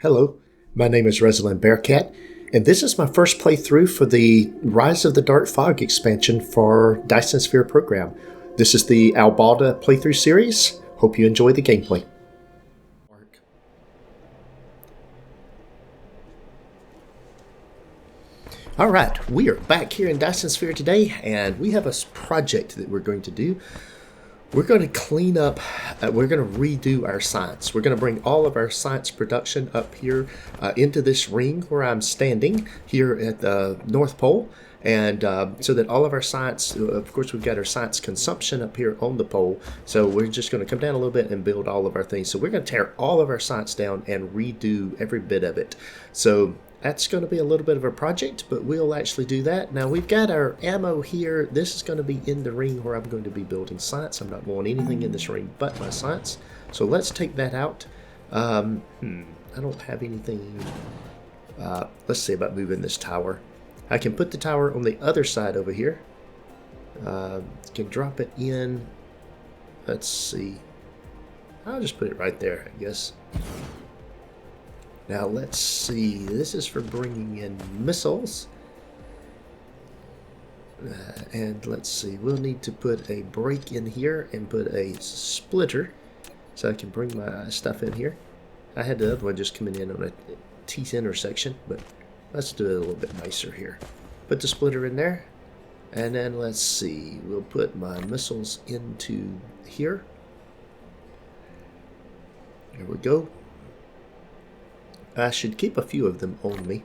Hello, my name is Resilan Bearcat, and this is my first playthrough for the Rise of the Darkfog expansion for Dyson Sphere Program. This is the Albalda playthrough series. Hope you enjoy the gameplay. Alright, we are back here in Dyson Sphere today, and we have a project that we're going to do. We're going to clean up, we're going to redo our science. We're going to bring all of our science production up here into this ring where I'm standing here at the North Pole. And so that all of our science, of course, we've got our science consumption up here on the pole. So we're just going to come down a little bit and build all of our things. So we're going to tear all of our science down and redo every bit of it. So that's going to be a little bit of a project, but we'll actually do that. Now we've got our ammo here. This is going to be in the ring where I'm going to be building science. I'm not wanting anything in this ring but my science. So let's take that out. I don't have anything. Let's see about moving this tower. I can put the tower on the other side over here. Can drop it in. Let's see. I'll just put it right there, I guess. Now let's see, this is for bringing in missiles. And let's see, we'll need to put a break in here and put a splitter so I can bring my stuff in here. I had the other one just coming in on a teeth intersection, but let's do it a little bit nicer here. Put the splitter in there, and then let's see, we'll put my missiles into here. There we go. I should keep a few of them on me.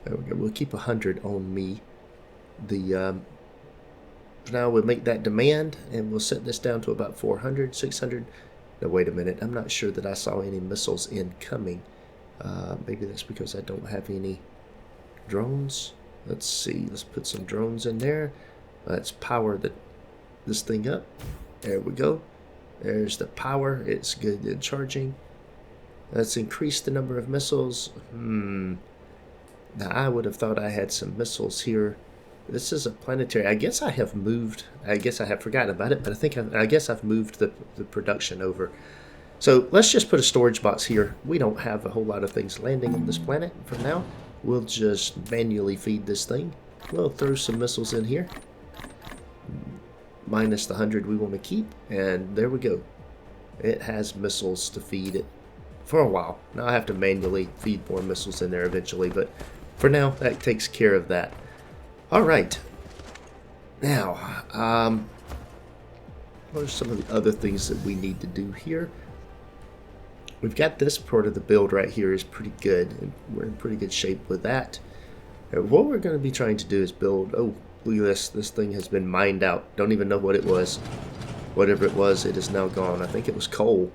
There we go. We'll keep 100 on me. For now we'll make that demand, and we'll set this down to about 400, 600. No, wait a minute. I'm not sure that I saw any missiles incoming. Maybe that's because I don't have any drones. Let's see. Let's put some drones in there. Let's power this thing up. There we go. There's the power. It's good and charging. Let's increase the number of missiles. Now I would have thought I had some missiles here. This is a planetary. I guess I have moved. I guess I have forgotten about it, but I guess I've moved the production over. So let's just put a storage box here. We don't have a whole lot of things landing on this planet for now. We'll just manually feed this thing. We'll throw some missiles in here. Minus the 100 we want to keep. And there we go. It has missiles to feed it. For a while. Now I have to manually feed more missiles in there eventually, but for now that takes care of that. Alright. Now, what are some of the other things that we need to do here? We've got this part of the build right here is pretty good, and we're in pretty good shape with that. And what we're going to be trying to do is build, oh, look at this. This thing has been mined out. Don't even know what it was. Whatever it was, it is now gone. I think it was coal.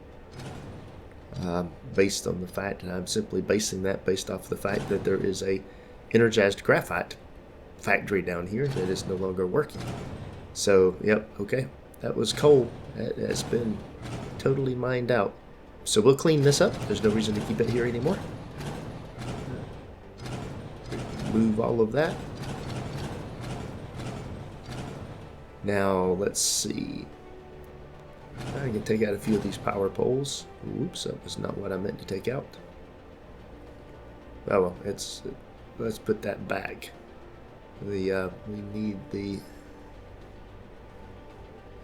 Based on the fact, and I'm simply basing that based off the fact that there is a energized graphite factory down here that is no longer working. So, yep, okay, that was coal. That has been totally mined out. So we'll clean this up. There's no reason to keep it here anymore. Move all of that. Now, let's see. I can take out a few of these power poles. Oops, that was not what I meant to take out. Oh well, let's put that back. We need the.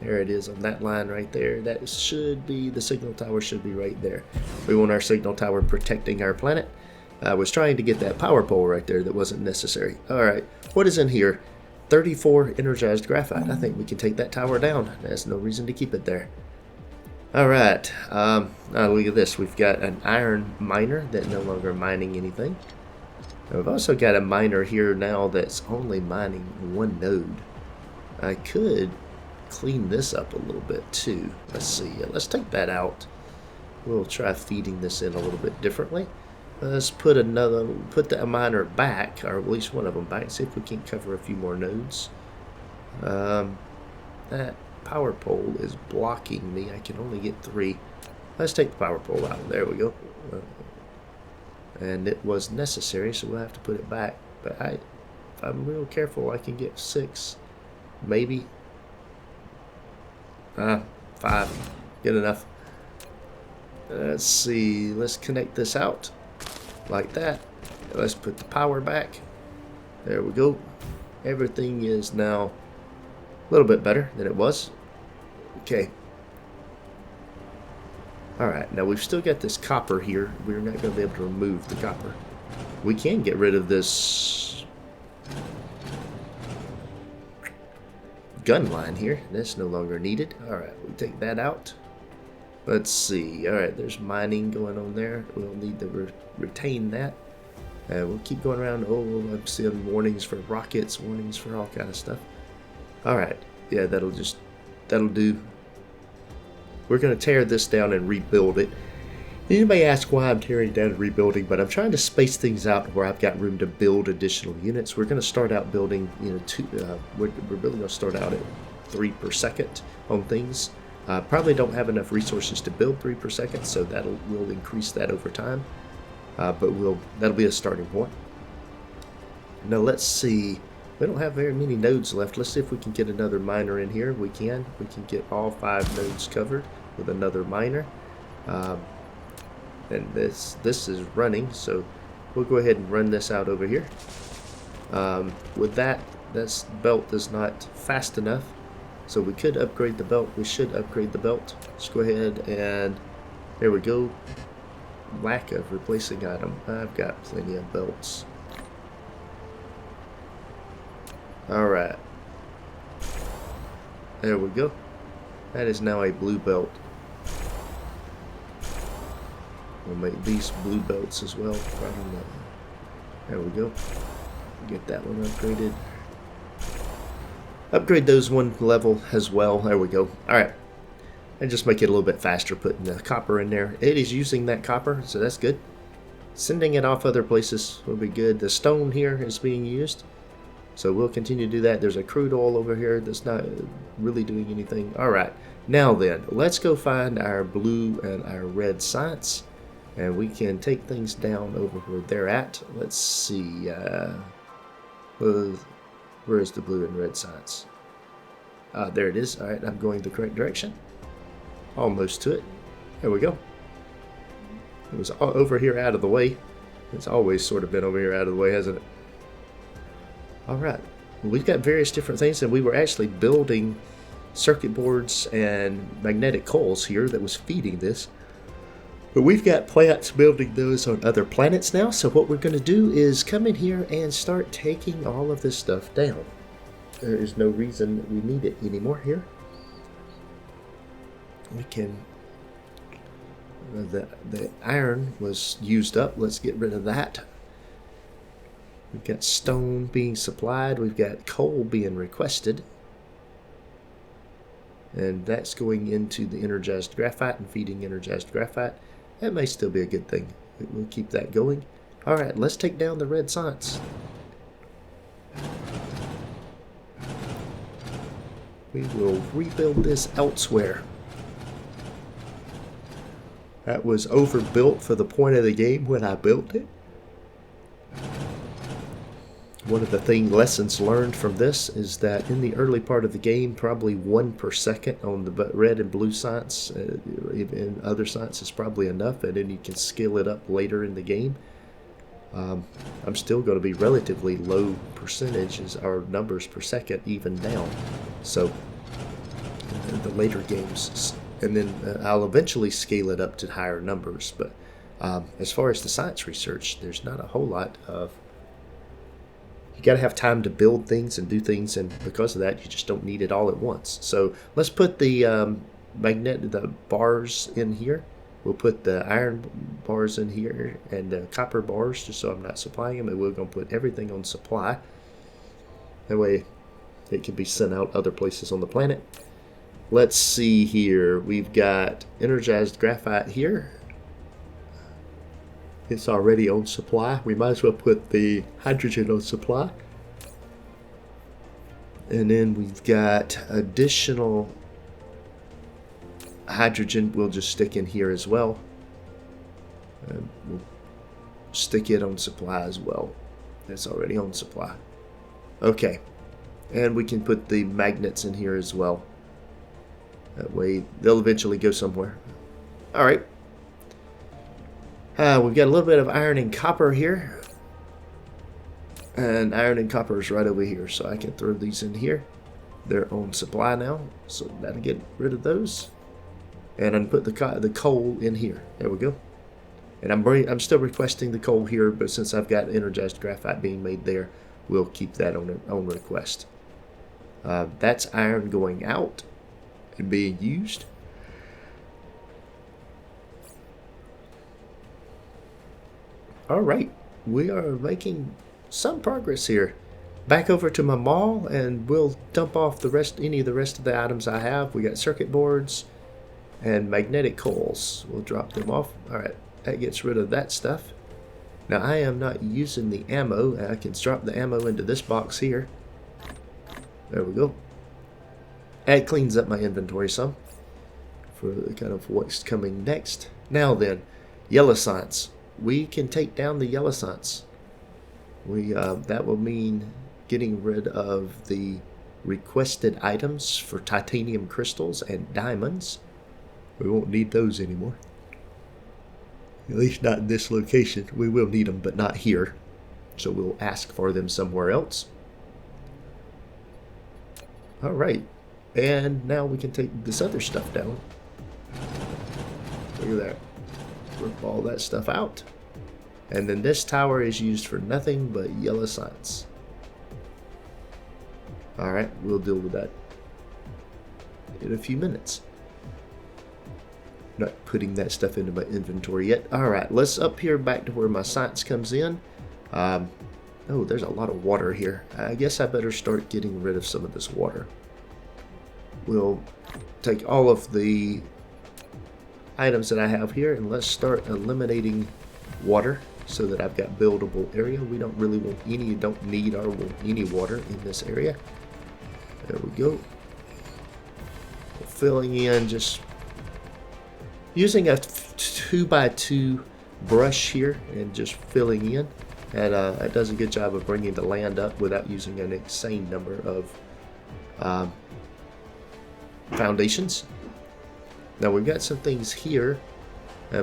There it is on that line right there. That should be the signal tower. Should be right there. We want our signal tower protecting our planet. I was trying to get that power pole right there. That wasn't necessary. All right, what is in here? 34 energized graphite. I think we can take that tower down. There's no reason to keep it there. Alright, now look at this. We've got an iron miner that's no longer mining anything. We've also got a miner here now that's only mining one node. I could clean this up a little bit too. Let's see. Let's take that out. We'll try feeding this in a little bit differently. Let's put the miner back, or at least one of them back, see if we can cover a few more nodes. That power pole is blocking me. I can only get 3. Let's take the power pole out. There we go. And it was necessary, so we'll have to put it back. But if I'm real careful, I can get 6. Maybe. 5. Good enough. Let's see. Let's connect this out like that. Let's put the power back. There we go. Everything is now a little bit better than it was. Okay. Alright, now we've still got this copper here. We're not going to be able to remove the copper. We can get rid of this gun line here. That's no longer needed. Alright, we take that out. Let's see. Alright, there's mining going on there. We'll need to retain that. We'll keep going around. Oh, I'm seeing warnings for rockets, warnings for all kind of stuff. Alright, yeah, that'll do. We're going to tear this down and rebuild it. You may ask why I'm tearing down and rebuilding, but I'm trying to space things out where I've got room to build additional units. We're going to start out building, we're really going to start out at 3 per second on things. Probably don't have enough resources to build 3 per second, so we'll increase that over time. But that'll be a starting point. Now let's see. We don't have very many nodes left. Let's see if we can get another miner in here. We can get all 5 nodes covered with another miner. And this is running, so we'll go ahead and run this out over here. With that, this belt is not fast enough, so we could upgrade the belt. We should upgrade the belt. Let's go ahead and there we go. Lack of replacing item. I've got plenty of belts. Alright. There we go. That is now a blue belt. We'll make these blue belts as well. There we go. Get that one upgraded. Upgrade those one level as well. There we go. Alright. And just make it a little bit faster putting the copper in there. It is using that copper, so that's good. Sending it off other places will be good. The stone here is being used, so we'll continue to do that. There's a crude oil over here that's not really doing anything. Alright, now then, let's go find our blue and our red science, and we can take things down over where they're at. Let's see. Where is the blue and red science? There it is. Alright, I'm going the correct direction. Almost to it. There we go. It was over here out of the way. It's always sort of been over here out of the way, hasn't it? Alright. We've got various different things, and we were actually building circuit boards and magnetic coils here that was feeding this. But we've got plants building those on other planets now, so what we're going to do is come in here and start taking all of this stuff down. There is no reason we need it anymore here. We can, the iron was used up. Let's get rid of that. We've got stone being supplied. We've got coal being requested. And that's going into the energized graphite and feeding energized graphite. That may still be a good thing. We'll keep that going. Alright, let's take down the red science. We will rebuild this elsewhere. That was overbuilt for the point of the game when I built it. One of the lessons learned from this is that in the early part of the game, probably 1 per second on the red and blue science, in other science is probably enough, and then you can scale it up later in the game. I'm still going to be relatively low percentages, our numbers per second, even now. So, in the later games, and then I'll eventually scale it up to higher numbers. But as far as the science research, there's not a whole lot of. You got to have time to build things and do things, and because of that, you just don't need it all at once. So let's put the the bars in here. We'll put the iron bars in here and the copper bars, just so I'm not supplying them. And we're going to put everything on supply. That way, it can be sent out other places on the planet. Let's see here. We've got energized graphite here. It's already on supply. We might as well put the hydrogen on supply. And then we've got additional hydrogen. We'll just stick in here as well. And we'll stick it on supply as well. It's already on supply. Okay. And we can put the magnets in here as well. That way they'll eventually go somewhere. Alright. We've got a little bit of iron and copper here. And iron and copper is right over here, so I can throw these in here. They're on supply now, so that'll get rid of those. And I can put the coal in here. There we go. And I'm still requesting the coal here, but since I've got energized graphite being made there, we'll keep that on request. That's iron going out and being used. All right, we are making some progress here. Back over to my mall, and we'll dump off any of the rest of the items I have. We got circuit boards and magnetic coils. We'll drop them off. All right, that gets rid of that stuff. Now I am not using the ammo. I can drop the ammo into this box here. There we go. That cleans up my inventory some for kind of what's coming next. Now then, yellow science. We can take down the yellow science. That will mean getting rid of the requested items for titanium crystals and diamonds. We won't need those anymore. At least not in this location. We will need them, but not here. So we'll ask for them somewhere else. Alright. And now we can take this other stuff down. Look at that. Rip all that stuff out. And then this tower is used for nothing but yellow science. Alright, we'll deal with that in a few minutes. Not putting that stuff into my inventory yet. Alright, let's up here back to where my science comes in. Oh, there's a lot of water here. I guess I better start getting rid of some of this water. We'll take all of the items that I have here and let's start eliminating water so that I've got buildable area. We don't really want any, don't need or want any water in this area. There we go. Filling in, just using a 2x2 brush here and just filling in. And it does a good job of bringing the land up without using an insane number of foundations. Now we've got some things here.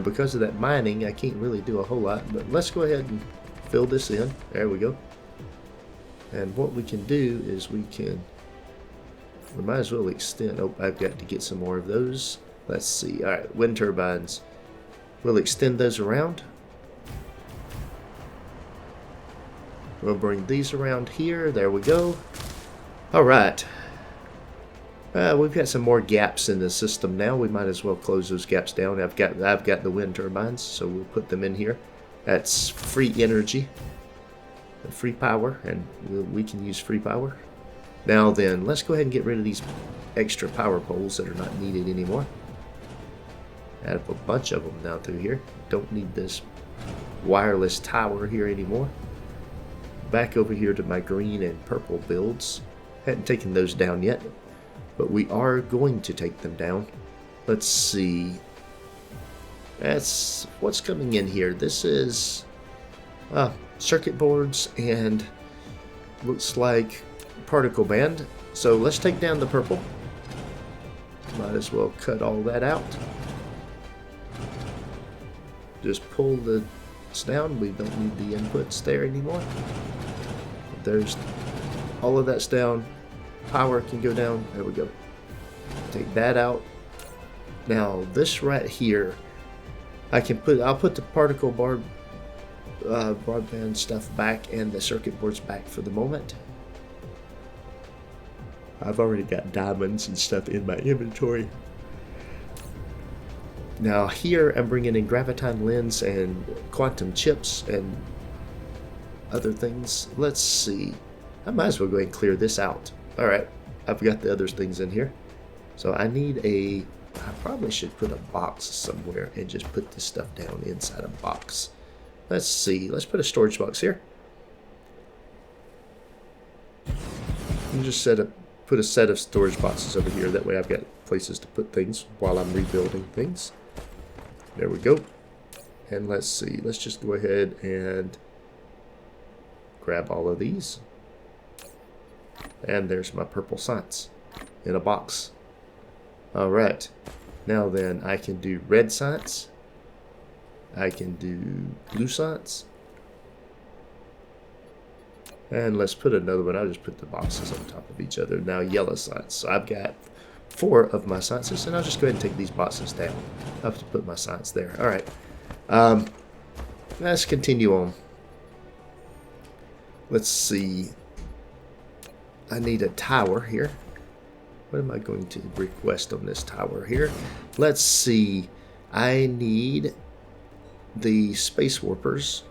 Because of that mining, I can't really do a whole lot, but let's go ahead and fill this in. There we go. And what we can do is we might as well extend. Oh, I've got to get some more of those. Let's see. All right, wind turbines. We'll extend those around. We'll bring these around here. There we go. All right. We've got some more gaps in the system now. We might as well close those gaps down. I've got the wind turbines, so we'll put them in here. That's free energy, free power, and we can use free power. Now then, let's go ahead and get rid of these extra power poles that are not needed anymore. Add up a bunch of them down through here. Don't need this wireless tower here anymore. Back over here to my green and purple builds. Hadn't taken those down yet, but we are going to take them down. Let's see. That's what's coming in here. This is circuit boards and looks like particle band. So let's take down the purple. Might as well cut all that out. Just pull this down. We don't need the inputs there anymore. There's all of that's down. Power can go down. There we go. Take that out. Now this right here, I'll put the particle broadband stuff back and the circuit boards back for the moment. I've already got diamonds and stuff in my inventory. Now here I'm bringing in graviton lens and quantum chips and other things. Let's see. I might as well go ahead and clear this out. Alright, I've got the other things in here. So I probably should put a box somewhere and just put this stuff down inside a box. Let's see, let's put a storage box here. And just put a set of storage boxes over here. That way I've got places to put things while I'm rebuilding things. There we go. And let's see, let's just go ahead and grab all of these. And there's my purple science in a box. Alright, now then I can do red science. I can do blue science. And let's put another one. I'll just put the boxes on top of each other. Now yellow science. So I've got 4 of my sciences, and I'll just go ahead and take these boxes down. I'll have to put my science there. All right. Let's continue on. Let's see. I need a tower here. What am I going to request on this tower here? Let's see. I need the space warpers,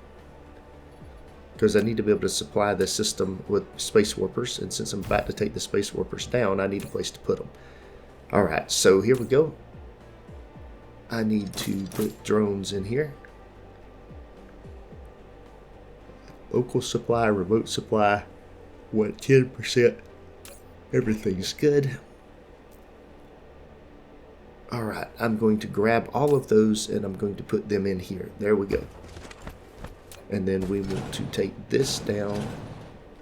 because I need to be able to supply the system with space warpers, and since I'm about to take the space warpers down, I need a place to put them. Alright, so here we go. I need to put drones in here. Local supply, remote supply, what, 10%? Everything's good. Alright, I'm going to grab all of those and I'm going to put them in here. There we go. And then we want to take this down.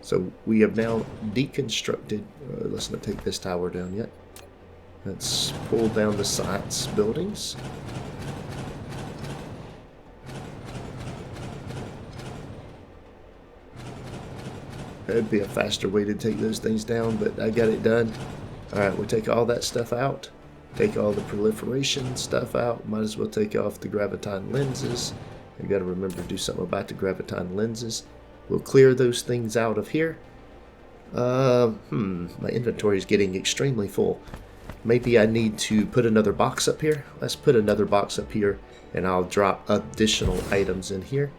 So we have now deconstructed. Let's not take this tower down yet. Let's pull down the science buildings. That'd be a faster way to take those things down, but I got it done. Alright, we'll take all that stuff out. Take all the proliferation stuff out. Might as well take off the graviton lenses. I got to remember to do something about the graviton lenses. We'll clear those things out of here. My inventory is getting extremely full. Maybe I need to put another box up here. Let's put another box up here, and I'll drop additional items in here.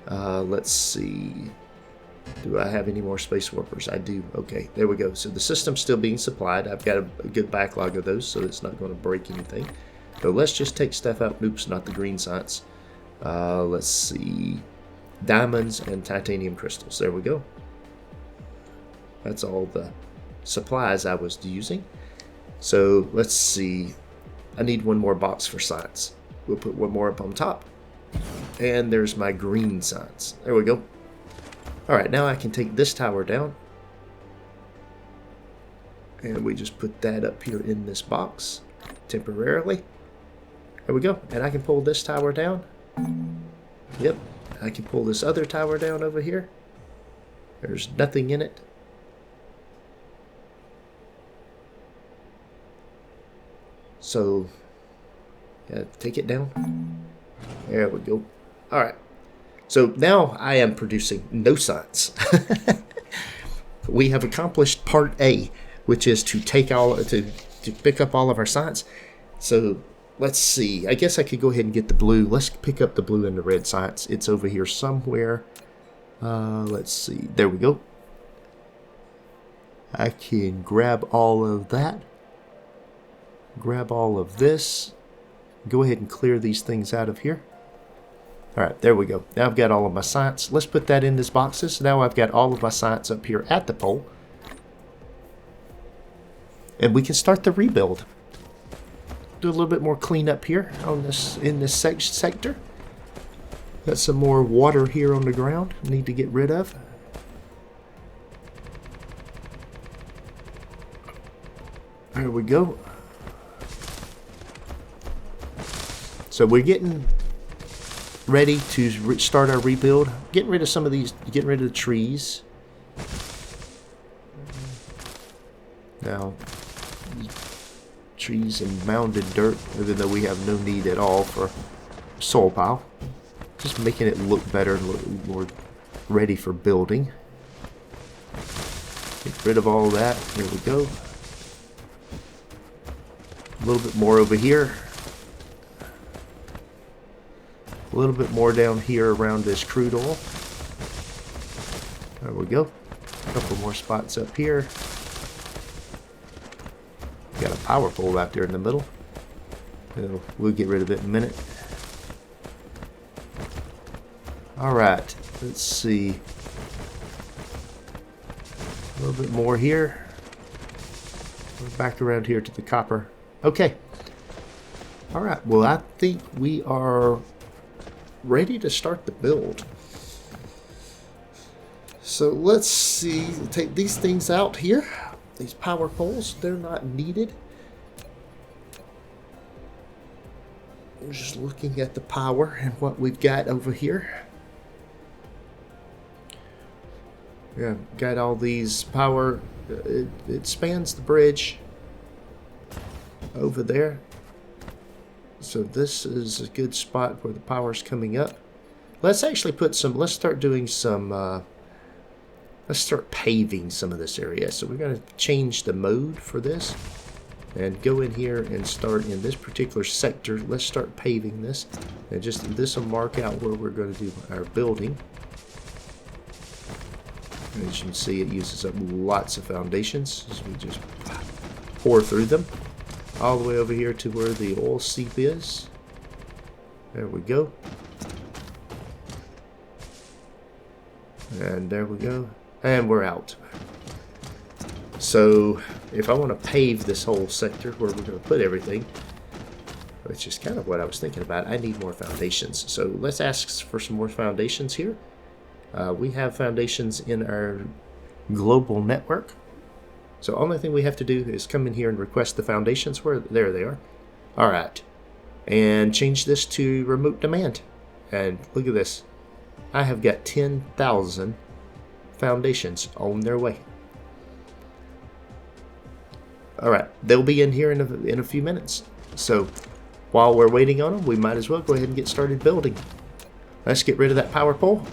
Let's see. Do I have any more space warpers? I do. Okay, there we go. So the system's still being supplied. I've got a good backlog of those, so it's not going to break anything. So let's just take stuff out. Oops, not the green science. Let's see. Diamonds and titanium crystals. There we go. That's all the supplies I was using. So let's see. I need one more box for science. We'll put one more up on top. And there's my green science. There we go. Alright, now I can take this tower down. And we just put that up here in this box temporarily. There we go. And I can pull this tower down. Yep. I can pull this other tower down over here. There's nothing in it. So, yeah, take it down. There we go. Alright. So now I am producing no science. We have accomplished part A, which is to take to pick up all of our science. So let's see. I guess I could go ahead and get the blue. Let's pick up the blue and the red science. It's over here somewhere. Let's see. There we go. I can grab all of that. Grab all of this. Go ahead and clear these things out of here. Alright, there we go. Now I've got all of my science. Let's put that in these boxes. Now I've got all of my science up here at the pole. And we can start the rebuild. Do a little bit more cleanup here on this in this sector. Got some more water here on the ground. Need to get rid of. There we go. So we're getting ready to start our rebuild. Getting rid of some of these, getting rid of the trees. Now, trees and mounded dirt, even though we have no need at all for soil pile. Just making it look better and look more ready for building. Get rid of all that. There we go. A little bit more over here. A little bit more down here around this crude oil. There we go. A couple more spots up here. Got a power pole out there in the middle. We'll get rid of it in a minute. Alright, let's see. A little bit more here. We're back around here to the copper. Okay. Alright, well I think we are ready to start the build. So let's see, take these things out here. These power poles, they're not needed. Just looking at the power and what we've got over here. Yeah, got all these power. It spans the bridge over there. So this is a good spot where the power's coming up. Let's actually put some, let's start doing some, let's start paving some of this area. So we're going to change the mode for this and go in here and start in this particular sector. Let's start paving this. And just, this will mark out where we're going to do our building. As you can see, it uses up lots of foundations as we just pour through them. All the way over here to where the oil seep is. There we go. And there we go. And we're out. So, if I want to pave this whole sector where we're going to put everything, which is kind of what I was thinking about, I need more foundations. So, let's ask for some more foundations here. We have foundations in our global network. So only thing we have to do is come in here and request the foundations. Where there they are. All right, and change this to remote demand. And look at this. I have got 10,000 foundations on their way. All right, they'll be in here in a few minutes. So while we're waiting on them, we might as well go ahead and get started building. Let's get rid of that power pole.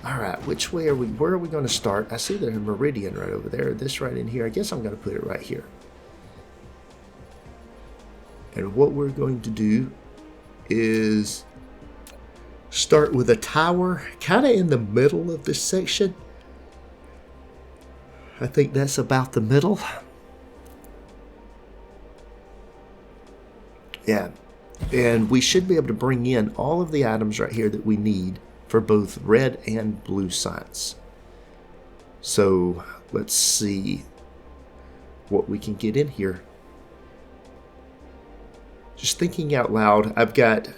Alright, which way are we, where are we going to start? I see the meridian right over there, this right in here. I guess I'm going to put it right here. And what we're going to do is start with a tower kind of in the middle of this section. I think that's about the middle. Yeah, and we should be able to bring in all of the items right here that we need for both red and blue science. So let's see what we can get in here. Just thinking out loud, I've got,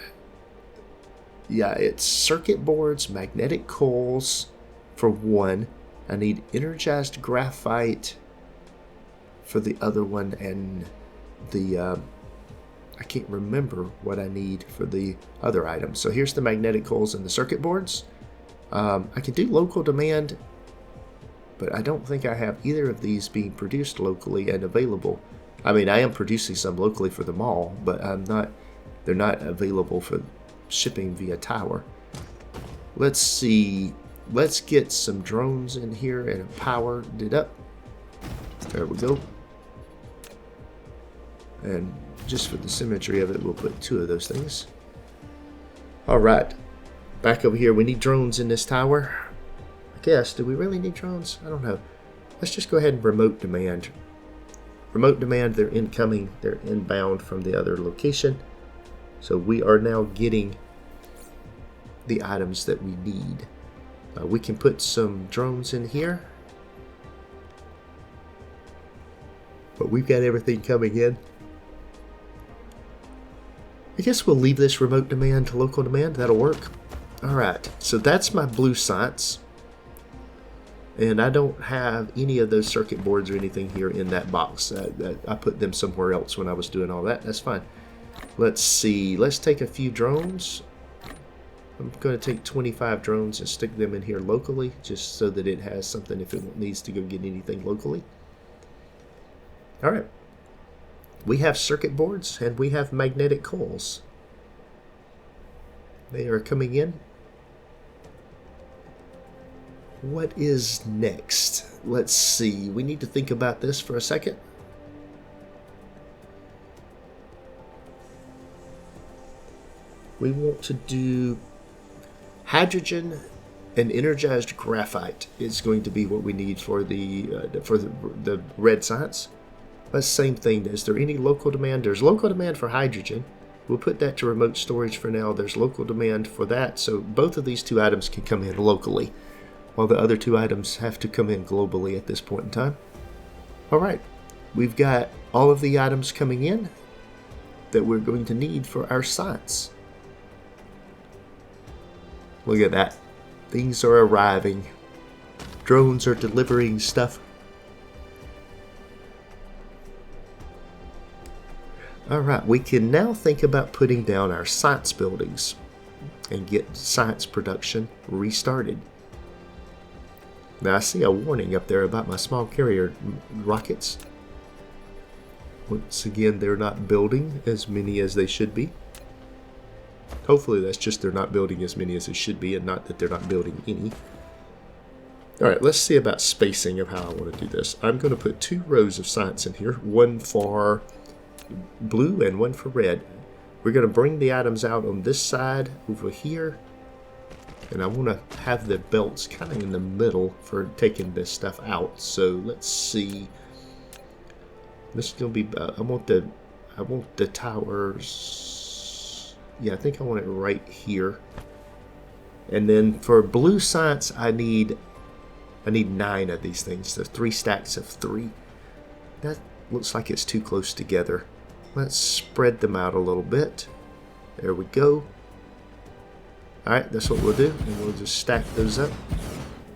yeah, it's circuit boards, magnetic coils for one. I need energized graphite for the other one, and the I can't remember what I need for the other items. So here's the magnetic coils and the circuit boards. I can do local demand, but I don't think I have either of these being produced locally and available. I mean, I am producing some locally for the mall, but they're not available for shipping via tower. Let's see. Let's get some drones in here and power it up. There we go. And just for the symmetry of it, we'll put 2 of those things. Alright, back over here, we need drones in this tower. I guess, do we really need drones? I don't know. Let's just go ahead and remote demand. Remote demand, they're incoming, they're inbound from the other location. So we are now getting the items that we need. We can put some drones in here. But we've got everything coming in. I guess we'll leave this remote demand to local demand. That'll work. Alright, so that's my blue science. And I don't have any of those circuit boards or anything here in that box. I put them somewhere else when I was doing all that. That's fine. Let's see. Let's take a few drones. I'm going to take 25 drones and stick them in here locally, just so that it has something if it needs to go get anything locally. Alright. We have circuit boards and we have magnetic coils. They are coming in. What is next? Let's see. We need to think about this for a second. We want to do hydrogen and energized graphite is going to be what we need for the red science. That's the same thing. Is there any local demand? There's local demand for hydrogen. We'll put that to remote storage for now. There's local demand for that. So both of these 2 items can come in locally, while the other 2 items have to come in globally at this point in time. Alright, we've got all of the items coming in that we're going to need for our science. Look at that. Things are arriving. Drones are delivering stuff. Alright, we can now think about putting down our science buildings and get science production restarted. Now I see a warning up there about my small carrier rockets. Once again, they're not building as many as they should be. Hopefully that's just they're not building as many as they should be and not that they're not building any. Alright, let's see about spacing of how I want to do this. I'm going to put 2 rows of science in here, one for blue and one for red. We're going to bring the items out on this side over here, and I want to have the belts kind of in the middle for taking this stuff out. So let's see. This is going to be I want the towers. Yeah, I think I want it right here. And then for blue science, I need 9 of these things. So 3 stacks of 3. That looks like it's too close together. Let's spread them out a little bit. There we go. Alright, that's what we'll do. And we'll just stack those up.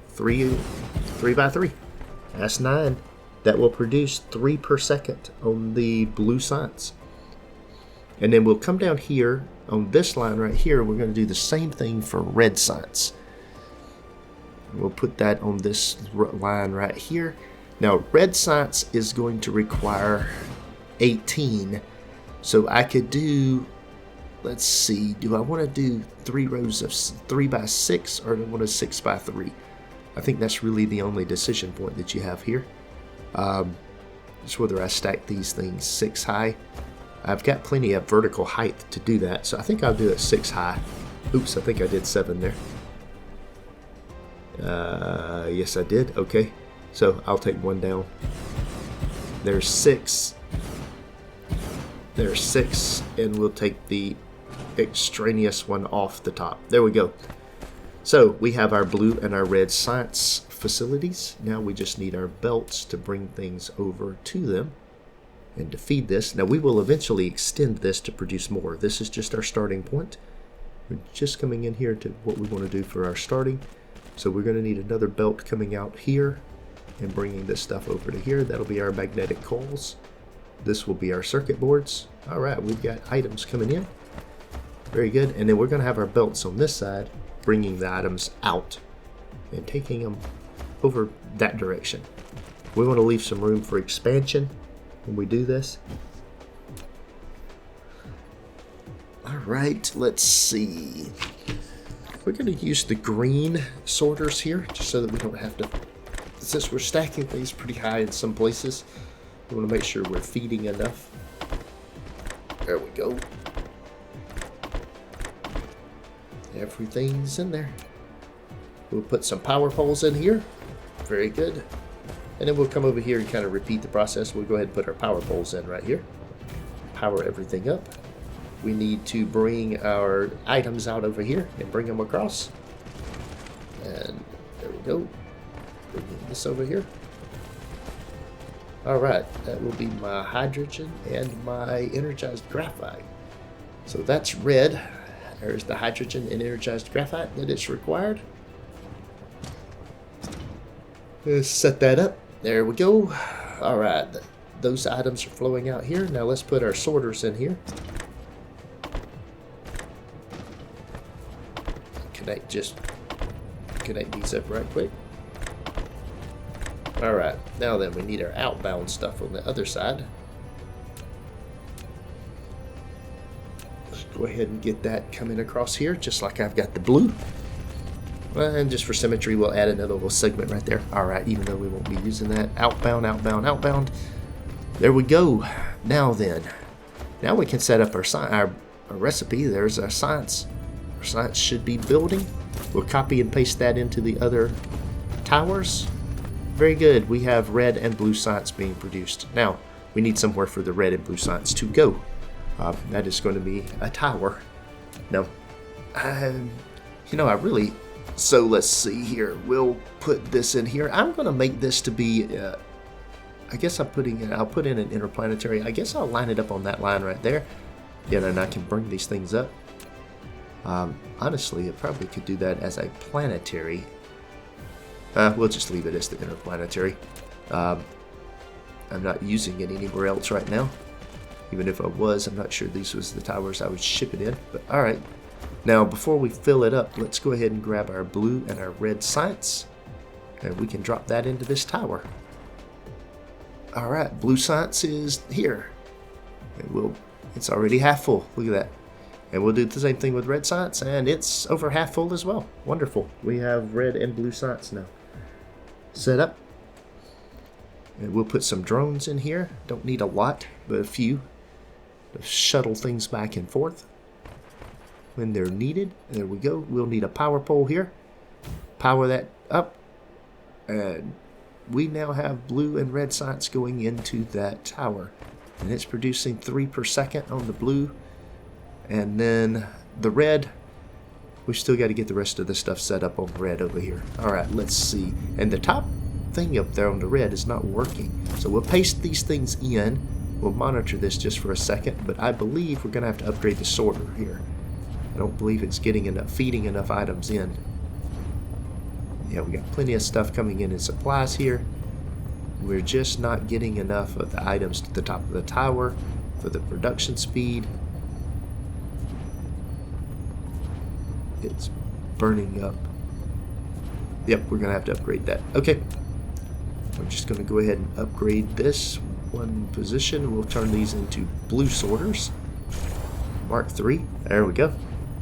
3 by 3. That's 9. That will produce 3 per second on the blue science. And then we'll come down here on this line right here. We're going to do the same thing for red science. We'll put that on this line right here. Now, red science is going to require 18. So I could do, let's see, do I want to do 3 rows of 3 by 6 or do I want a 6 by 3? I think that's really the only decision point that you have here. Just whether I stack these things 6 high. I've got plenty of vertical height to do that, so I think I'll do it 6 high. Oops, I think I did 7 there. Yes, I did. Okay, so I'll take 1 down. There's 6. There's 6, and we'll take the extraneous one off the top. There we go. So we have our blue and our red science facilities. Now we just need our belts to bring things over to them and to feed this. Now we will eventually extend this to produce more. This is just our starting point. We're just coming in here to what we want to do for our starting. So we're going to need another belt coming out here and bringing this stuff over to here. That'll be our magnetic coils. This will be our circuit boards. All right, we've got items coming in. Very good. And then we're going to have our belts on this side, bringing the items out and taking them over that direction. We want to leave some room for expansion when we do this. All right, let's see. We're going to use the green sorters here just so that we don't have to, since we're stacking things pretty high in some places, we want to make sure we're feeding enough. There we go. Everything's in there. We'll put some power poles in here. Very good. And then we'll come over here and kind of repeat the process. We'll go ahead and put our power poles in right here. Power everything up. We need to bring our items out over here and bring them across. And there we go. Bring this over here. Alright, that will be my hydrogen and my energized graphite. So that's red. There's the hydrogen and energized graphite that is required. Let's set that up. There we go. Alright, those items are flowing out here. Now let's put our sorters in here. Connect these up right quick. Alright, now then we need our outbound stuff on the other side. Let's go ahead and get that coming across here, just like I've got the blue. And just for symmetry, we'll add another little segment right there. Alright, even though we won't be using that. Outbound, outbound, outbound. There we go. Now then, now we can set up our recipe. There's our science. Our science should be building. We'll copy and paste that into the other towers. Very good. We have red and blue science being produced. Now, we need somewhere for the red and blue science to go. That is going to be a tower. Now, so let's see here. We'll put this in here. I'm going to make this to be, I guess I'll put in an interplanetary. I guess I'll line it up on that line right there. Yeah, then I can bring these things up. Honestly, I probably could do that as a planetary. We'll just leave it as the interplanetary. I'm not using it anywhere else right now, Even if I was, I'm not sure these was the towers I was shipping in. But alright. Now, before we fill it up, let's go ahead and grab our blue and our red science. And we can drop that into this tower. Alright, blue science is here. It's already half full. Look at that. And we'll do the same thing with red science, and it's over half full as well. Wonderful. We have red and blue science now set up. And we'll put some drones in here. Don't need a lot, but a few to shuttle things back and forth when they're needed. There we go. We'll need a power pole here. Power that up. And we now have blue and red science going into that tower. And it's producing 3 per second on the blue. And then the red, we still got to get the rest of the stuff set up on red over here. Alright, let's see. And the top thing up there on the red is not working. So we'll paste these things in. We'll monitor this just for a second, but I believe we're going to have to upgrade the sorter here. I don't believe it's getting enough, feeding enough items in. Yeah, we got plenty of stuff coming in supplies here. We're just not getting enough of the items to the top of the tower for the production speed. It's burning up. Yep, we're going to have to upgrade that. Okay. I'm just going to go ahead and upgrade this one position. We'll turn these into blue sorters. Mark 3. There we go.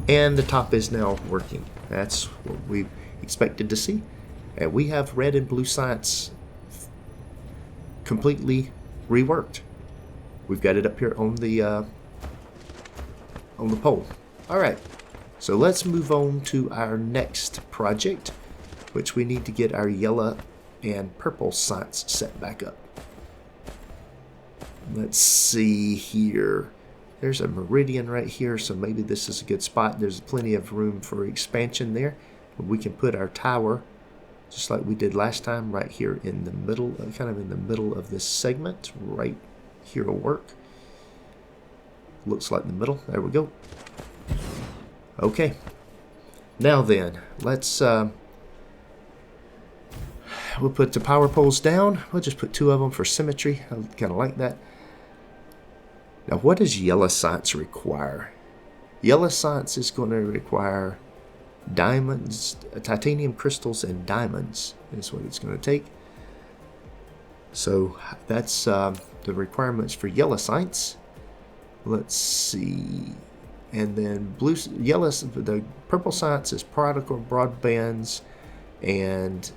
And the top is now working. That's what we expected to see. And we have red and blue science completely reworked. We've got it up here on the pole. All right. So let's move on to our next project, which we need to get our yellow and purple science set back up. Let's see here. There's a meridian right here, so maybe this is a good spot. There's plenty of room for expansion there. We can put our tower, just like we did last time, right here in the middle, kind of in the middle of this segment. Right here will work. Looks like the middle. There we go. Okay. Now then, let's we'll put the power poles down. We'll just put 2 of them for symmetry. I kind of like that. Now, what does yellow science require? Yellow science is going to require diamonds, titanium crystals, and diamonds. Is what it's going to take. So that's the requirements for yellow science. Let's see. And then the purple science is particle broadbands, and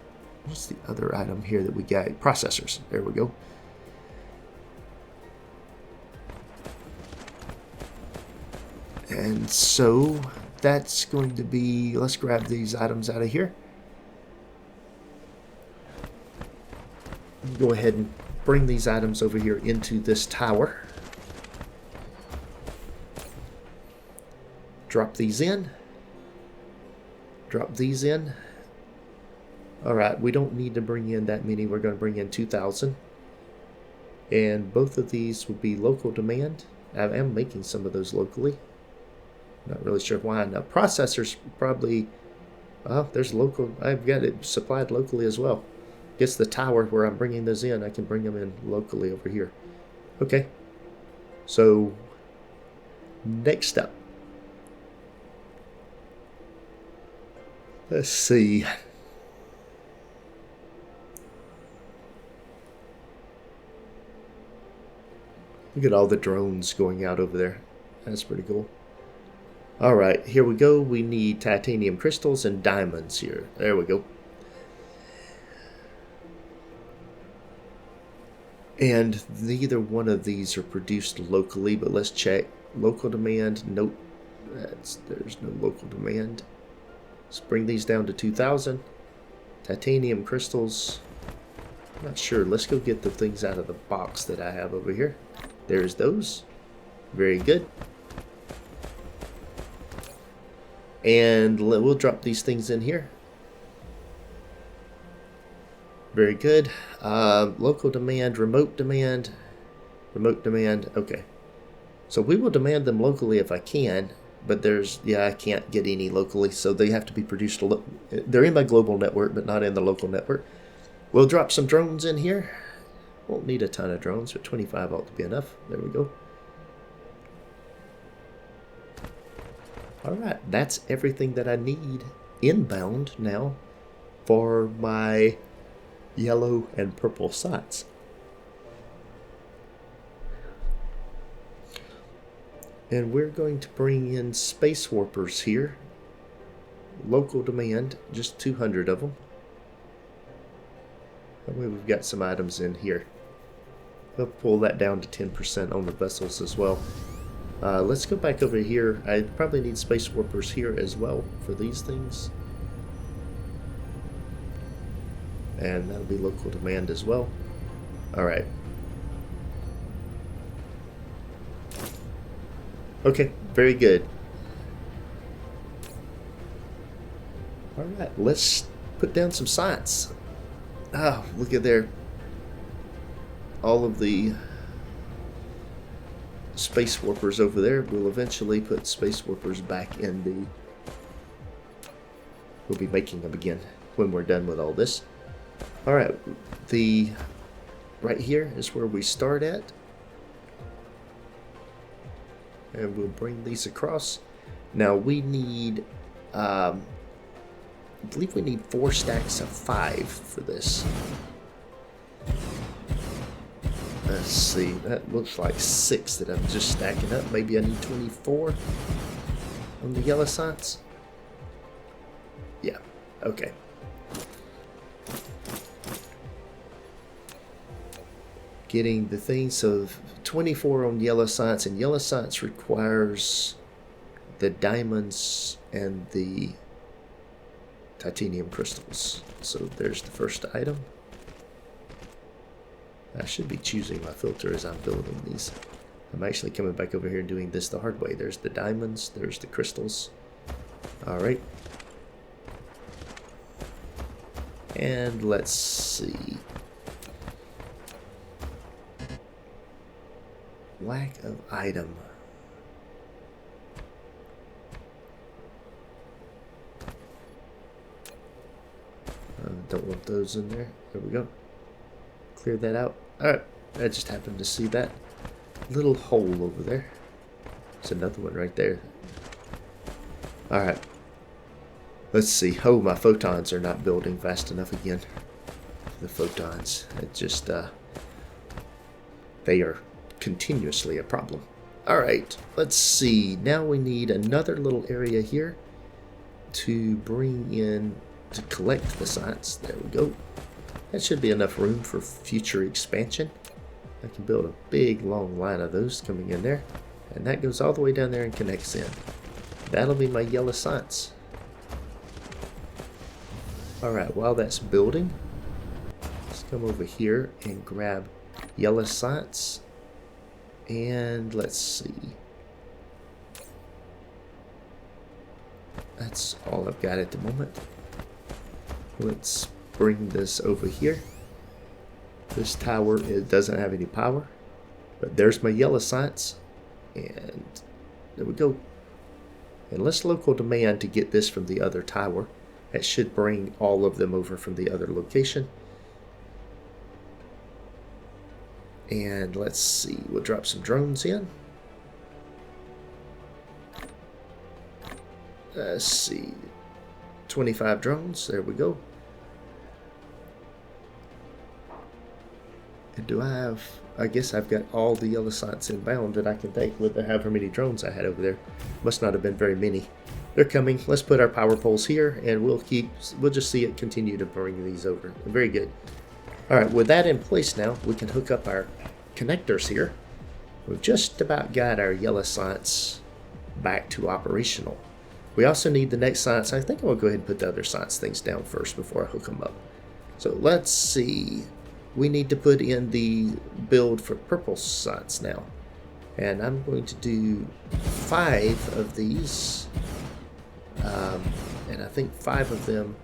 what's the other item here that we got? Processors. There we go. And so that's going to be, let's grab these items out of here. Go ahead and bring these items over here into this tower. Drop these in. Drop these in. Alright, we don't need to bring in that many. We're going to bring in 2,000. And both of these will be local demand. I am making some of those locally. Not really sure why. Now, processors probably... Oh, there's local... I've got it supplied locally as well. Guess the tower where I'm bringing those in, I can bring them in locally over here. Okay. So, next up. Let's see. Look at all the drones going out over there. That's pretty cool. Alright, here we go. We need titanium crystals and diamonds here. There we go. And neither one of these are produced locally, but let's check. Local demand, nope. There's no local demand. Let's bring these down to 2,000. Titanium crystals. Not sure. Let's go get the things out of the box that I have over here. There's those. Very good. And we'll drop these things in here. Very good. Local demand, remote demand. Remote demand. Okay. So we will demand them locally if I can. But I can't get any locally, so they have to be produced. They're in my global network, but not in the local network. We'll drop some drones in here. Won't need a ton of drones, but 25 ought to be enough. There we go. Alright, that's everything that I need inbound now for my yellow and purple sites. And we're going to bring in space warpers here. Local demand, just 200 of them. That way we've got some items in here. We'll pull that down to 10% on the vessels as well. Let's go back over here. I probably need space warpers here as well for these things. And that'll be local demand as well. Alright. Okay, very good. Alright, let's put down some science. Oh, look at there. All of the space warpers over there. We'll eventually put space warpers back in the... We'll be making them again when we're done with all this. Alright, right here is where we start at. And we'll bring these across. Now we need, I believe we need 4 stacks of 5 for this. Let's see, that looks like 6 that I'm just stacking up. Maybe I need 24 on the yellow sides. Yeah, okay. Getting the thing, so 24 on yellow sites, and yellow sites requires the diamonds and the titanium crystals. So there's the first item. I should be choosing my filter as I'm building these. I'm actually coming back over here and doing this the hard way. There's the diamonds, there's the crystals. Alright. And let's see. Lack of item. Don't want those in there. There we go. Clear that out. Alright, I just happened to see that little hole over there. There's another one right there. Alright. Let's see. Oh, my photons are not building fast enough again. The photons. It just, they are continuously a problem. Alright, let's see. Now we need another little area here to bring in to collect the sites. There we go. That should be enough room for future expansion. I can build a big long line of those coming in there, and that goes all the way down there and connects in. That'll be my yellow sites. Alright, while that's building, let's come over here and grab yellow sites. And let's see. That's all I've got at the moment. Let's bring this over here. This tower, it doesn't have any power, but there's my yellow sites. And there we go. And let's local demand to get this from the other tower. That should bring all of them over from the other location. And let's see, we'll drop some drones in. Let's see, 25 drones, there we go. And do I have, I guess I've got all the yellow sites inbound that I can take with however many drones I had over there. Must not have been very many. They're coming. Let's put our power poles here, and we'll just see it continue to bring these over. Very good. Alright, with that in place now, we can hook up our connectors here. We've just about got our yellow sites back to operational. We also need the next sites. I think I'll go ahead and put the other sites things down first before I hook them up. So let's see. We need to put in the build for purple sites now. And I'm going to do 5 of these. And I think 5 of them,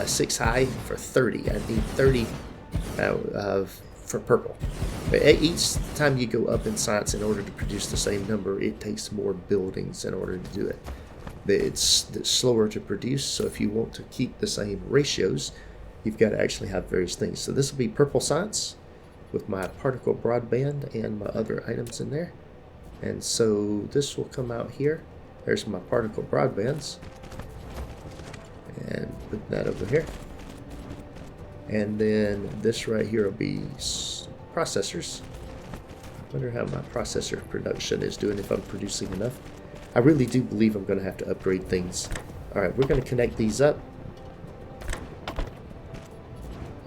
6 high for 30. I need 30 for purple. But each time you go up in sites, in order to produce the same number, it takes more buildings in order to do it. It's slower to produce, so if you want to keep the same ratios, you've got to actually have various things. So this will be purple sites with my particle broadband and my other items in there. And so this will come out here. There's my particle broadbands. And put that over here. And then this right here will be processors. I wonder how my processor production is doing, if I'm producing enough. I really do believe I'm going to have to upgrade things. Alright, we're going to connect these up.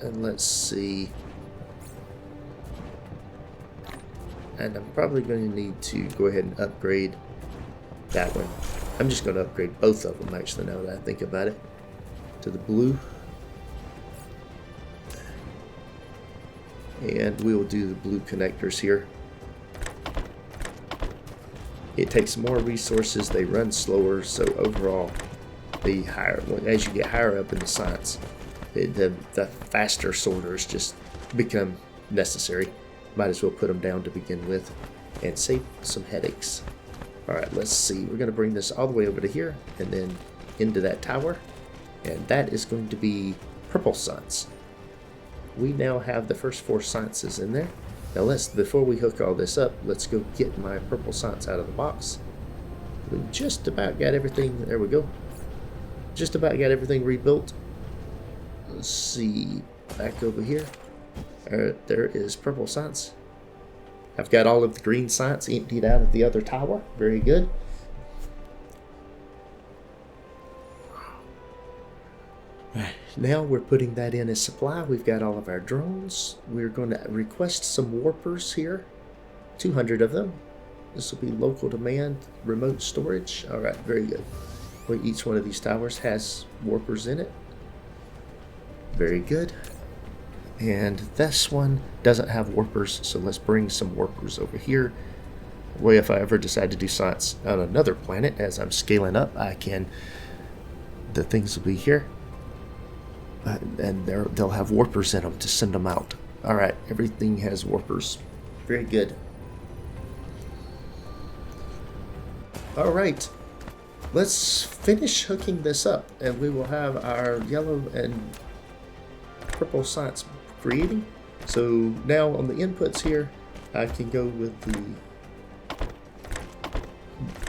And let's see. And I'm probably going to need to go ahead and upgrade that one. I'm just going to upgrade both of them, actually, now that I think about it, to the blue. And we will do the blue connectors here. It takes more resources, they run slower, so overall, the higher, as you get higher up in the science, the faster sorters just become necessary. Might as well put them down to begin with and save some headaches. Alright, let's see. We're going to bring this all the way over to here and then into that tower. And that is going to be purple science. We now have the first 4 sciences in there. Now before we hook all this up, let's go get my purple science out of the box. We just about got everything, there we go. Just about got everything rebuilt. Let's see, back over here. There is purple science. I've got all of the green science emptied out of the other tower. Very good. Now we're putting that in as supply. We've got all of our drones. We're going to request some warpers here. 200 of them. This will be local demand, remote storage. Alright, very good. Where each one of these towers has warpers in it. Very good. And this one doesn't have warpers, so let's bring some warpers over here. Way if I ever decide to do science on another planet, as I'm scaling up, the things will be here. And they'll have warpers in them to send them out. Alright, everything has warpers. Very good. Alright, let's finish hooking this up, and we will have our yellow and purple science creating. So now on the inputs here, I can go with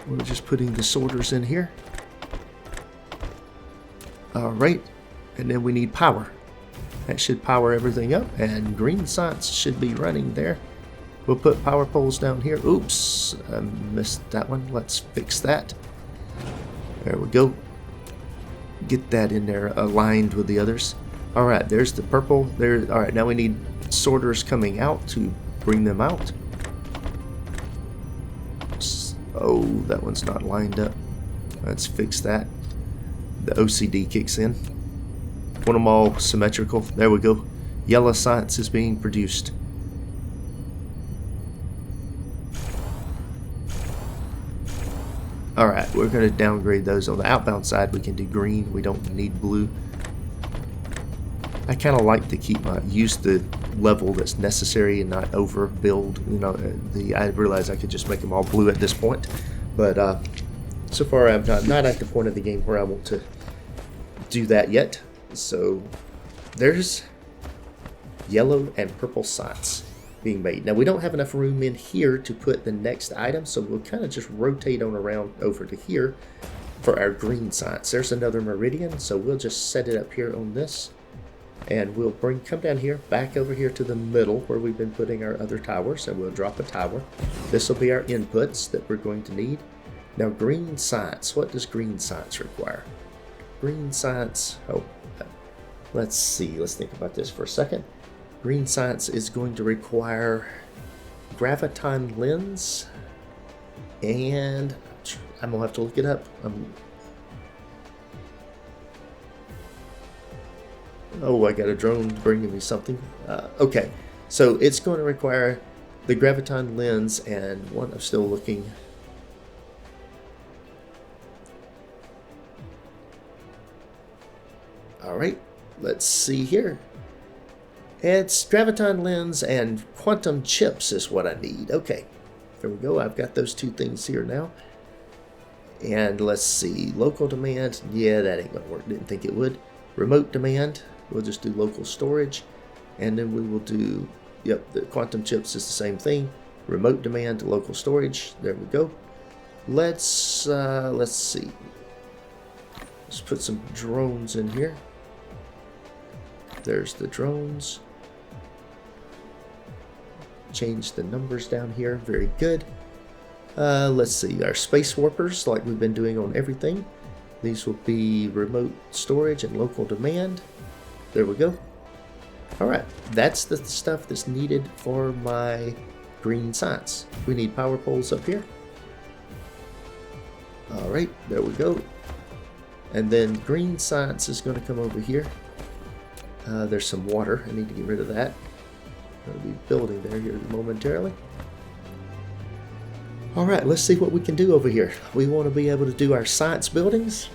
we're just putting the sorters in here. Alright. And then we need power. That should power everything up, and green science should be running there. We'll put power poles down here. Oops, I missed that one. Let's fix that. There we go. Get that in there aligned with the others. Alright, there's the purple. Alright, now we need sorters coming out to bring them out. Oh, that one's not lined up. Let's fix that. The OCD kicks in. Want them all symmetrical. There we go. Yellow science is being produced. Alright, we're going to downgrade those. On the outbound side, we can do green. We don't need blue. I kind of like to use the level that's necessary and not overbuild. You know, I realize I could just make them all blue at this point. But so far, I'm not at the point of the game where I want to do that yet. So there's yellow and purple science being made. Now we don't have enough room in here to put the next item, so we'll kind of just rotate on around over to here for our green science. There's another meridian, so we'll just set it up here on this, and we'll come down here, back over here to the middle where we've been putting our other towers, and we'll drop a tower. This will be our inputs that we're going to need. Now green science, what does green science require? Green science, let's see, let's think about this for a second. Green science is going to require graviton lens, and I'm gonna have to look it up. Oh, I got a drone bringing me something. Okay, so it's going to require the graviton lens and one. I'm still looking. All right, let's see here. It's graviton lens and quantum chips is what I need. Okay, there we go. I've got those two things here now. And let's see, local demand. Yeah, that ain't gonna work. Didn't think it would. Remote demand. We'll just do local storage, and then we will do. Yep, the quantum chips is the same thing. Remote demand to local storage. There we go. Let's see. Let's put some drones in here. There's the drones. Change the numbers down here. Very good. Let's see. Our space warpers, like we've been doing on everything. These will be remote storage and local demand. There we go. Alright, that's the stuff that's needed for my green science. We need power poles up here. Alright, there we go. And then green science is going to come over here. There's some water. I need to get rid of that. I'll be building there here momentarily. Alright, let's see what we can do over here. We want to be able to do our science buildings.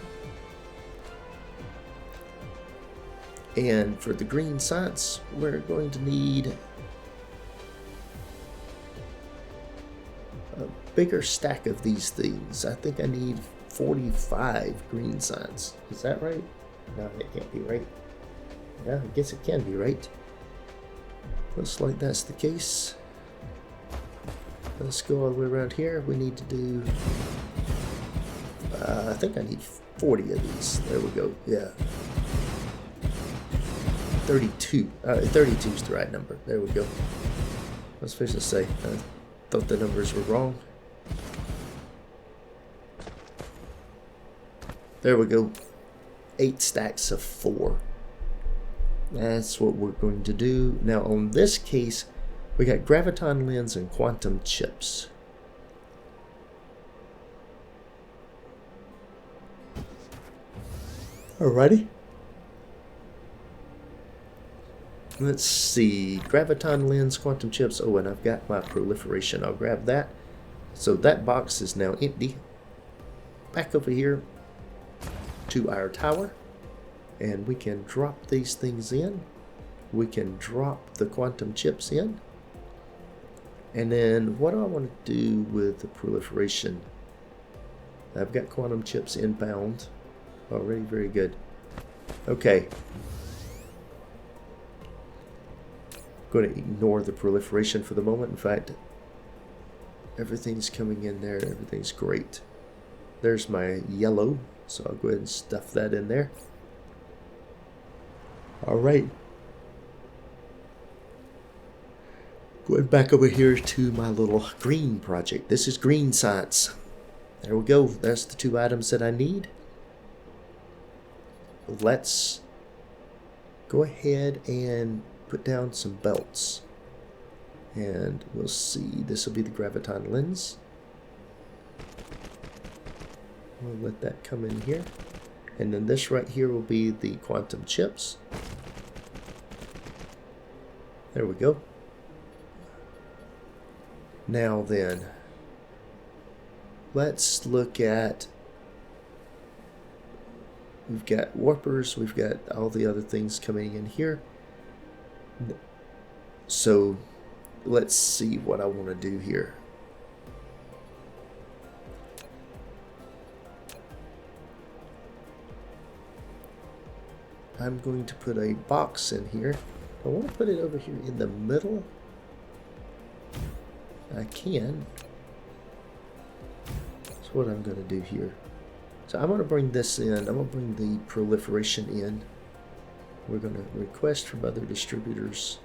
And for the green science, we're going to need a bigger stack of these things. I think I need 45 green science. Is that right? No, that can't be right. Yeah, I guess it can be right. Looks like that's the case. Let's go all the way around here. We need to do... I think I need 40 of these. There we go. Yeah. 32. 32 is the right number. There we go. I was supposed to say. I thought the numbers were wrong. There we go. 8 stacks of 4. That's what we're going to do. Now on this case, we got graviton lens and quantum chips. Alrighty. Let's see. Graviton lens, quantum chips. Oh, and I've got my proliferation. I'll grab that. So that box is now empty. Back over here to our tower. And we can drop these things in. We can drop the quantum chips in. And then what do I want to do with the proliferation? I've got quantum chips inbound already. Very good. Okay. Going to ignore the proliferation for the moment. In fact, everything's coming in there. Everything's great. There's my yellow. So I'll go ahead and stuff that in there. Alright. Going back over here to my little green project. This is green science. There we go. That's the 2 items that I need. Let's go ahead and put down some belts. And we'll see. This will be the graviton lens. We'll let that come in here. And then this right here will be the quantum chips. There we go. Now then, let's look at, we've got warpers, we've got all the other things coming in here. So let's see what I want to do here. I'm going to put a box in here. I want to put it over here in the middle. I can. That's what I'm going to do here. So I'm going to bring this in. I'm going to bring the proliferation in. We're going to request from other distributors.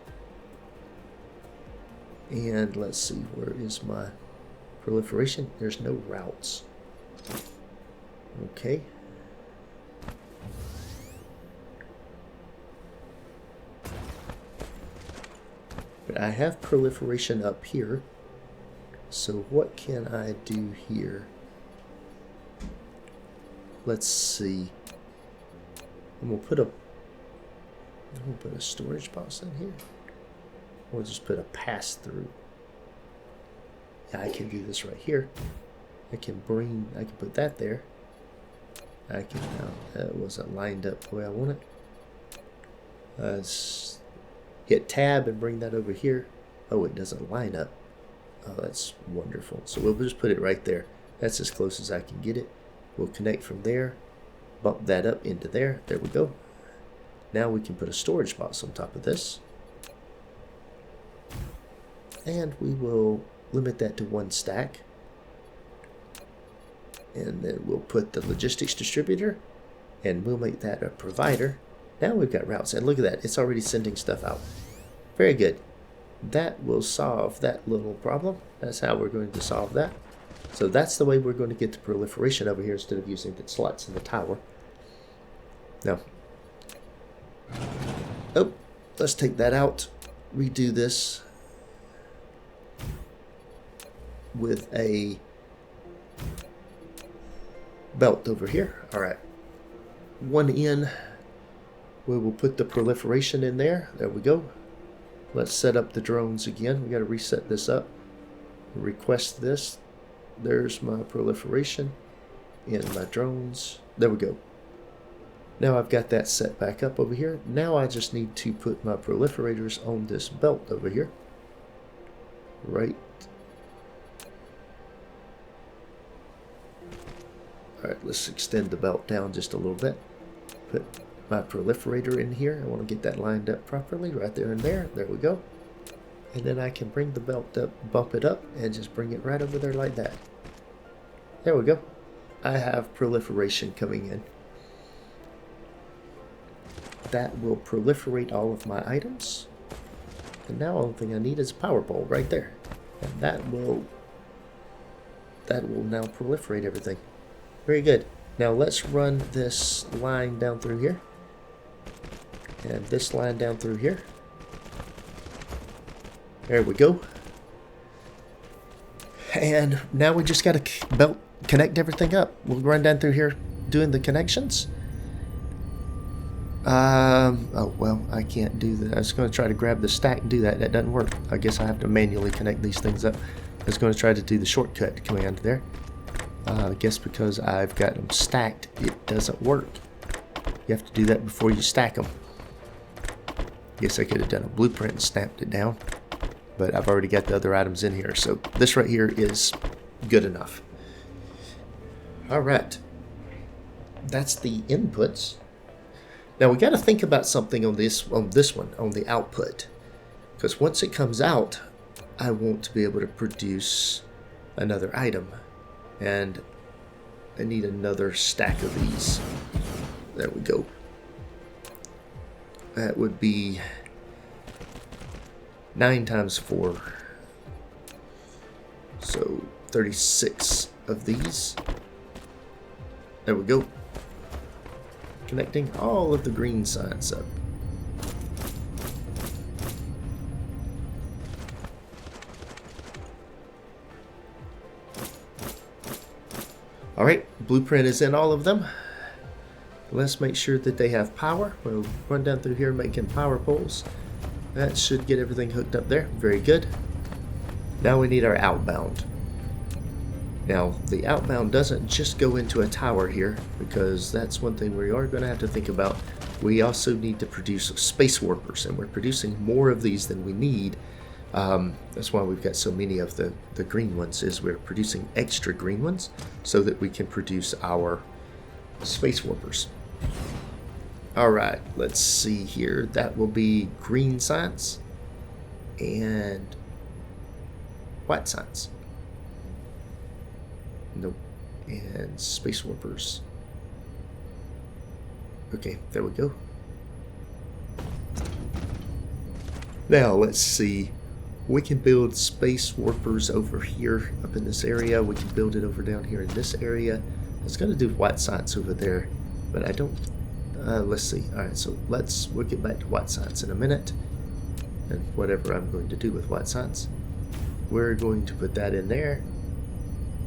And let's see, where is my proliferation? There's no routes. Okay. But I have proliferation up here. So what can I do here? Let's see. I'm gonna put a storage box in here. We'll just put a pass through. Yeah, I can do this right here. I can put that there. I can now, that wasn't lined up the way I want it. Let's hit tab and bring that over here. Oh, it doesn't line up. Oh, that's wonderful. So we'll just put it right there. That's as close as I can get it. We'll connect from there, bump that up into there. There we go. Now we can put a storage box on top of this. And we will limit that to 1 stack. And then we'll put the logistics distributor, and we'll make that a provider. Now we've got routes, and look at that, it's already sending stuff out. Very good. That will solve that little problem. That's how we're going to solve that. So that's the way we're going to get the proliferation over here instead of using the slots in the tower. Now, oh, let's take that out. Redo this with a belt over here. All right, one in. We will put the proliferation in there. There we go. Let's set up the drones again. We got to reset this up. Request this. There's my proliferation in my drones. There we go. Now I've got that set back up over here. Now I just need to put my proliferators on this belt over here. Right. Alright, let's extend the belt down just a little bit. Put my proliferator in here. I want to get that lined up properly right there and there. There we go. And then I can bring the belt up, bump it up, and just bring it right over there like that. There we go. I have proliferation coming in. That will proliferate all of my items. And now the only thing I need is a power pole right there. And that will now proliferate everything. Very good. Now let's run this line down through here. And this line down through here. There we go. And now we just got to connect everything up. We'll run down through here doing the connections. Oh, well, I can't do that. I was going to try to grab the stack and do that. That doesn't work. I guess I have to manually connect these things up. I was going to try to do the shortcut command there. I guess because I've got them stacked, it doesn't work. You have to do that before you stack them. Guess I could have done a blueprint and snapped it down. But I've already got the other items in here. So this right here is good enough. Alright. That's the inputs. Now we got to think about something on this one, on the output. Because once it comes out, I want to be able to produce another item. And I need another stack of these. There we go. That would be 9 times 4. So 36 of these. There we go. Connecting all of the green signs up. Alright, blueprint is in all of them. Let's make sure that they have power. We'll run down through here making power poles. That should get everything hooked up there. Very good. Now we need our outbound. Now, the outbound doesn't just go into a tower here, because that's one thing we are going to have to think about. We also need to produce space warpers, and we're producing more of these than we need. That's why we've got so many of the green ones, is we're producing extra green ones so that we can produce our space warpers. Alright, let's see here. That will be green science and white science. Nope. And space warpers. Okay, there we go. Now let's see. We can build space warpers over here up in this area. We can build it over down here in this area. I was going to do white science over there, but I don't. Let's see. Alright, so we'll get back to white science in a minute. And whatever I'm going to do with white science. We're going to put that in there.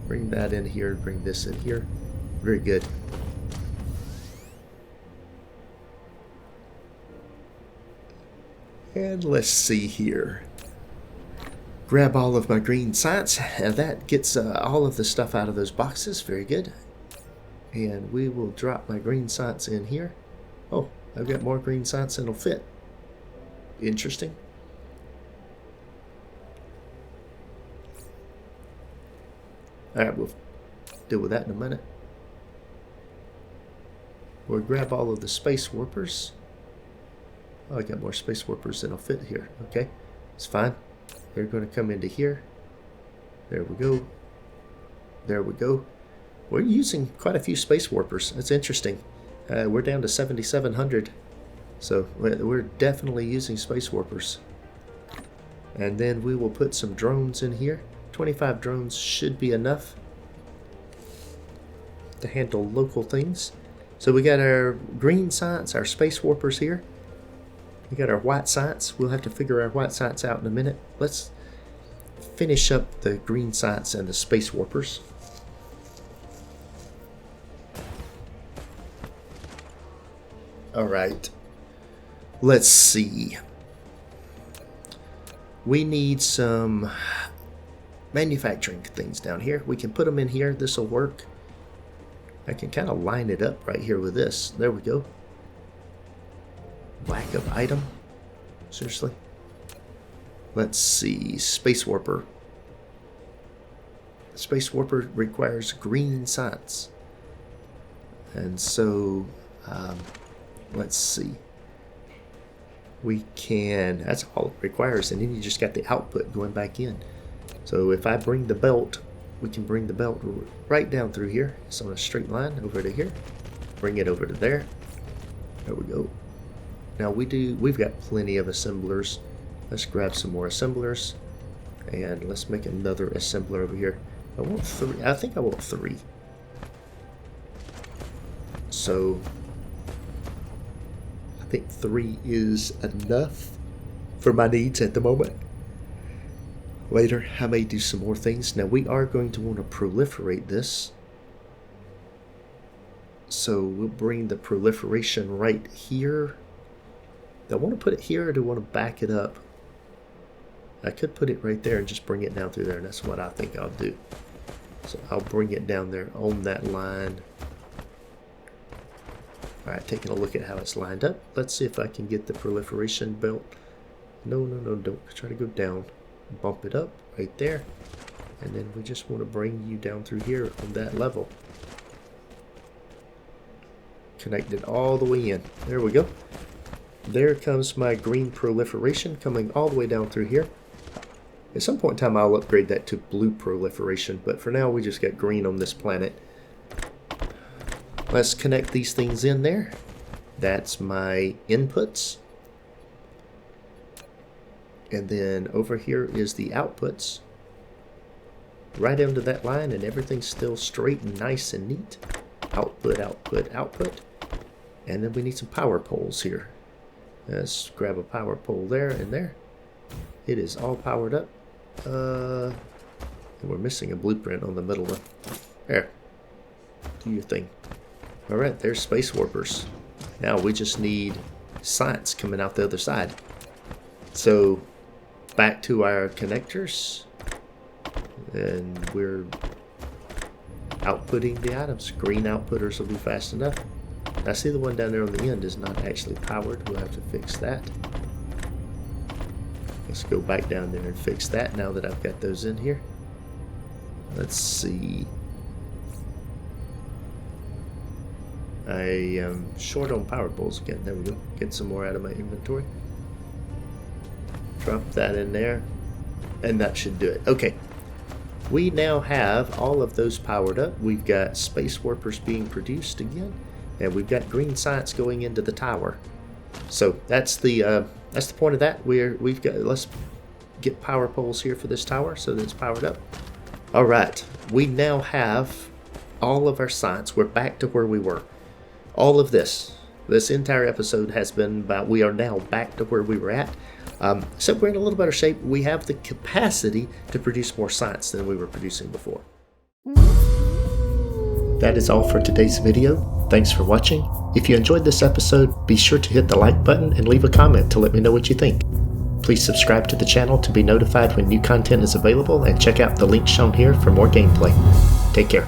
Bring that in here, bring this in here. Very good. And let's see here. Grab all of my green science, and that gets all of the stuff out of those boxes. Very good. And we will drop my green science in here. Oh, I've got more green science than will fit. Interesting. Alright, we'll deal with that in a minute. We'll grab all of the space warpers. Oh, I got more space warpers than will fit here. Okay, it's fine. They're going to come into here. There we go. There we go. We're using quite a few space warpers. It's interesting. We're down to 7,700. So we're definitely using space warpers. And then we will put some drones in here. 25 drones should be enough to handle local things. So we got our green science, our space warpers here. We got our white science. We'll have to figure our white science out in a minute. Let's finish up the green science and the space warpers. All right. Let's see. We need some manufacturing things down here. We can put them in here. This will work. I can kind of line it up right here with this. There we go. Lack of item. Seriously. Let's see. Space warper. Space warper requires green science. And so, let's see. We can, that's all it requires. And then you just got the output going back in. So if I bring the belt, we can bring the belt right down through here. It's on a straight line over to here. Bring it over to there. There we go. Now we've got plenty of assemblers. Let's grab some more assemblers. And let's make another assembler over here. I want 3. I think I want 3. So I think 3 is enough for my needs at the moment. Later, I may do some more things. Now, we are going to want to proliferate this. So, we'll bring the proliferation right here. Do I want to put it here or do I want to back it up? I could put it right there and just bring it down through there. And that's what I think I'll do. So, I'll bring it down there on that line. Alright, taking a look at how it's lined up. Let's see if I can get the proliferation belt. No, don't try to go down. Bump it up right there, and then we just want to bring you down through here on that level. Connect it all the way in. There we go. There comes my green proliferation coming all the way down through here. At some point in time I'll upgrade that to blue proliferation, but for now we just got green on this planet. Let's connect these things in there. That's my inputs. And then over here is the outputs. Right into that line, and everything's still straight and nice and neat. Output, output, output. And then we need some power poles here. Let's grab a power pole there and there. It is all powered up. And we're missing a blueprint on the middle one. There. Do your thing. Alright, there's space warpers. Now we just need science coming out the other side. So back to our connectors, and we're outputting the items. Green outputters will be fast enough. I see the one down there on the end is not actually powered. We'll have to fix that. Let's go back down there and fix that now that I've got those in here. Let's see. I am short on power poles again. There we go. Get some more out of my inventory. Drop that in there, and that should do it. Okay, we now have all of those powered up. We've got space warpers being produced again, and we've got green science going into the tower. So that's the point of that. We've got. Let's get power poles here for this tower so that it's powered up. All right, we now have all of our science. We're back to where we were. All of this entire episode has been about. We are now back to where we were at. So we're in a little better shape. We have the capacity to produce more science than we were producing before. That is all for today's video. Thanks for watching. If you enjoyed this episode, be sure to hit the like button and leave a comment to let me know what you think. Please subscribe to the channel to be notified when new content is available, and check out the link shown here for more gameplay. Take care.